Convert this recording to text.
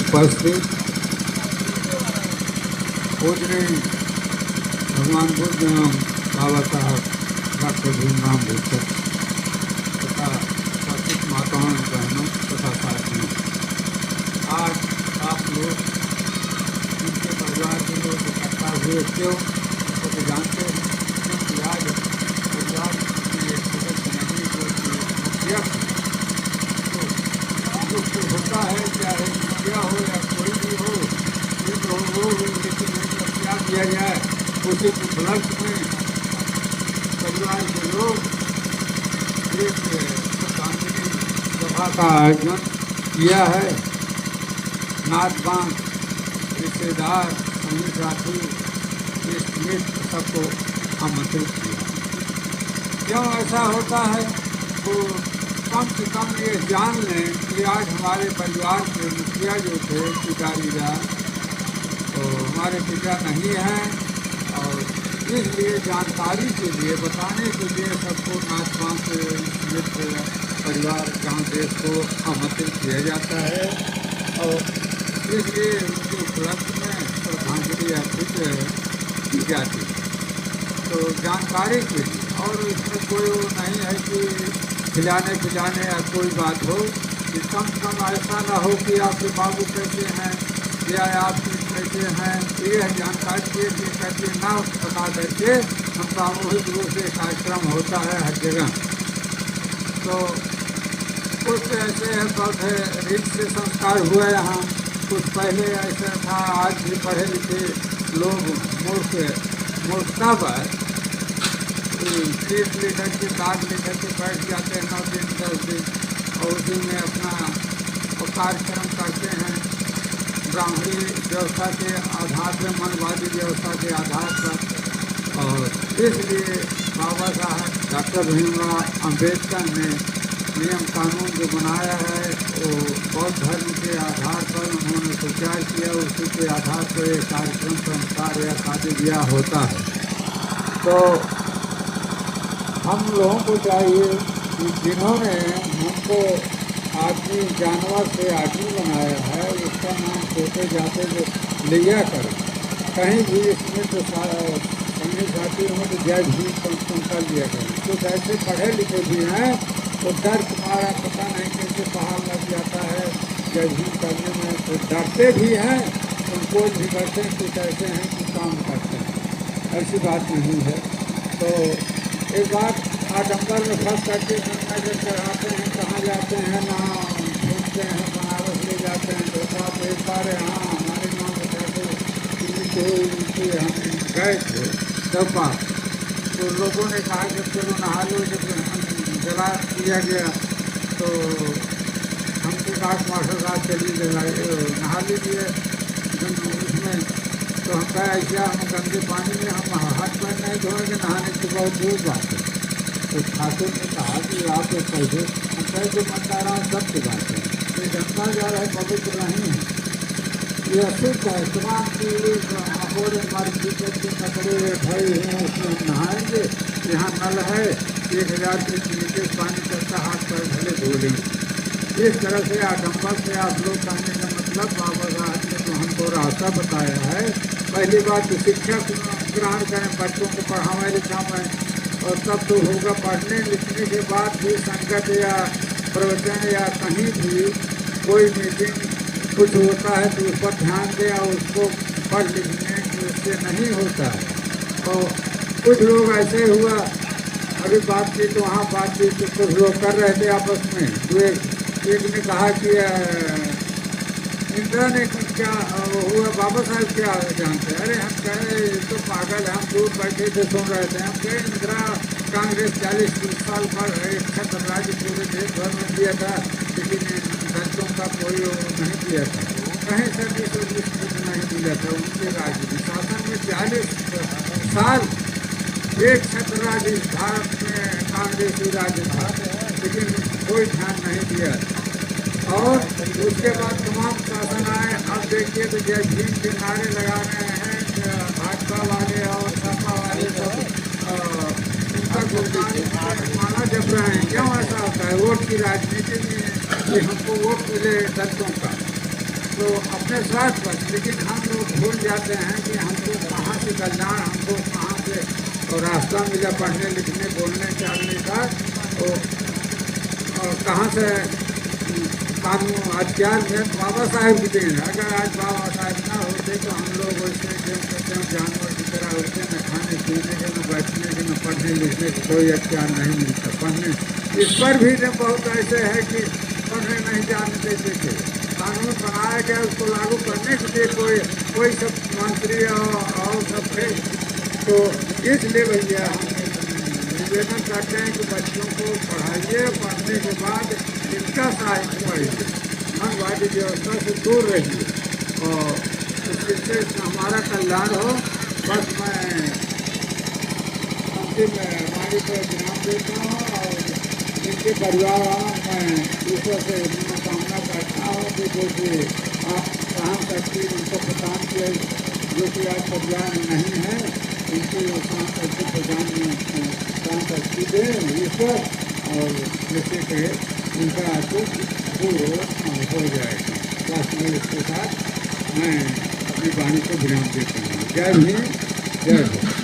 उपस्थित पूजनीय भगवान बुद्ध एवं बाबा साहब डॉक्टर भीमराव अम्बेडकर तथा उपस्थित माताओं बहनों तथा साथियों, आज आप लोग उनके परिवार के लोग इकट्ठा हुए क्यों तो जानते हैं, क्योंकि आज परिवार के एक सदस्य नहीं जो कि मुखिया तो होता है, चाहे मुखिया हो या कोई भी हो, ये तो हो लेकिन क्या किया जाए, उसी उपलक्ष्य में परिवार के लोग एक श्रद्धांजलि सभा का आयोजन किया है। नाच गान, रिश्तेदार, संगी साथी, इष्ट मित्र सबको आमंत्रित किया। क्यों ऐसा होता है तो कम से कम ये जान लें कि आज हमारे परिवार के मुखिया जो थे पिताजीदा, तो हमारे पिता नहीं हैं, और इसलिए जानकारी के लिए बताने के लिए सबको नाच गान मित्र परिवार गाँव देश को आमंत्रित किया जाता है, और इसलिए उनके उपलक्ष्य में श्रद्धांजलि अर्पित की जाती है। तो जानकारी के लिए, और इसमें कोई वो नहीं है कि खिलाने पिलाने या कोई बात हो, कि कम से कम ऐसा ना हो कि आपके बाबू कैसे हैं या आप कैसे हैं, यह जानकारी के लिए करके ना बता करके हम सामूहिक रूप से कार्यक्रम होता है हर जगह। तो कुछ ऐसे बहुत है रीत से संस्कार हुआ यहाँ, कुछ पहले ऐसा था, आज भी पढ़े लिखे लोग मूर्खता पर सीट लेकर के दाग लेकर के बैठ जाते हैं 9 दिन 10 दिन, और उसी में अपना कार्यक्रम करते हैं ब्राह्मणी व्यवस्था के आधार पर, मनवादी व्यवस्था के आधार पर। और इसलिए बाबा साहब डॉक्टर भीमराव अम्बेडकर ने नियम कानून जो बनाया है वो बौद्ध धर्म के आधार पर उन्होंने प्रचार किया, उसी के आधार पर ये कार्यक्रम संस्कार या शादी ब्याह होता है। तो हम लोगों को चाहिए कि जिन्होंने हमको आदमी जानवर से आदमी बनाया है, उसका नाम सोते जाते जो लिया करें, कहीं भी इसमें तो संगी साथी हो तो जय भीम संस्कृत कर लिया करें। कुछ ऐसे पढ़े लिखे भी हैं तो डर तुम्हारा पता नहीं कैसे पहाड़ लग जाता है जय भीम करने में, तो डरते भी हैं, उनको भी करते हैं, कुछ ऐसे हैं कि काम करते हैं, ऐसी बात नहीं है। तो एक बात आडम्बर में फंस करके नजर चढ़ाते हैं, कहाँ जाते हैं ना घूमते हैं, बनारस ले जाते हैं, धोखा तो एक बार यहाँ हमारे गाँव बताते हम गए थे डब्बा, तो लोगों ने कहा कि चलो नहा लो, जब जला दिया गया तो हमको कहा मास्टर साहब चलिए नहा लीजिए उसमें, तो हम कहा ऐसा हम गंदे पानी में हम हाथ पैर नहीं धोएंगे, नहाने की बहुत दूर बात है। तो ठाकुर ने कहा कि आप कैसे, हम कैसे बता रहा हूँ, सबकी बात है, ये गंगा जल है, पवित्र नहीं है, ये अशुद्ध है, तमाम कीड़े मकोड़े हमारे कीचड़ के कपड़े भरे हैं, उसमें हम नहाएंगे, यहाँ नल है 1000 फीट नीचे पानी चलता, हाथ पैर भले धो लेंगे। इस तरह से आडम्बर से आप लोग कहने का मतलब बाबा साहब ने तो हमको रास्ता बताया है। पहली बात तो शिक्षा ग्रहण करें, बच्चों को पढ़ावें लिखावें, और तब तो होगा। पढ़ने लिखने के बाद भी संगत या प्रवचन या कहीं भी कोई मीटिंग कुछ होता है तो उस पर ध्यान दें, और उसको पढ़ लिखने उससे नहीं होता है। और कुछ लोग ऐसे हुआ, अभी बातचीत वहाँ बातचीत कुछ लोग कर रहे थे आपस में, तो एक ने कहा कि इंदिरा ने क्या हुआ, बाबा साहब क्या जानते हैं? अरे हम कहे तो पागल है, हम दूर बैठे थे सुन रहे थे। हम कहे इंदिरा कांग्रेस 40 साल पर एक छत्र राज्य पूरे देश भर में दिया था, लेकिन दलितों का कोई नहीं दिया था, कहीं सर्विस कुछ नहीं दिया था। उनके राज्य शासन में 40 साल एक छत्र राज्य भारत में कांग्रेसी राज्य था, लेकिन कोई ध्यान नहीं दिया। और उसके बाद तमाम शासन आए, अब देखिए तो जय भीम के नारे लगा रहे हैं भाजपा वाले और सपा वाले सब उनका गुणगान माना जप रहे हैं। क्यों ऐसा होता है? वोट की राजनीति में कि हमको वोट मिले दलितों का, तो अपने स्वार्थ पर, लेकिन हम लोग भूल जाते हैं कि हमको कहाँ से कल्याण, हमको कहाँ से और रास्ता मिला पढ़ने लिखने बोलने चालने का, और कहाँ से कानून अख्तियार में बाबा साहेब की देन है। अगर आज बाबा साहेब ना होते तो हम लोग वैसे जो कहते हैं जानवर की तरह होते, न खाने पीने के, न बैठने के, न पढ़ने लिखने के कोई अख्तियार नहीं मिलता। पढ़ने इस पर भी जो बहुत ऐसे है कि पढ़ने नहीं जाने देते थे, कानून बनाया गया उसको लागू करने के लिए कोई सब मंत्री और सब थे। तो इसलिए भैया हम निवेदन करते हैं कि बच्चों को पढ़ाइए, पढ़ने के बाद इनका साहित्य पढ़िए, मनवादी व्यवस्था से दूर रहिए और इससे हमारा कल्याण हो। बस मैं अंतिम वाणी पर विराम देता हूँ और जिनके परिवार वालों मैं ईश्वर से मनोकामना करता हूँ कि जो कि आप सहन शक्ति उनको प्रदान किए, जो कि आज परिवार में नहीं है, उनको सहन शक्ति प्रदान शक्ति दे ईश्वर, और जैसे कि उनका दुख दूर हो जाएगा। बस मैं इसके साथ मैं अपनी वाणी को विराम देता हूँ। जय हिंद, जय भारत।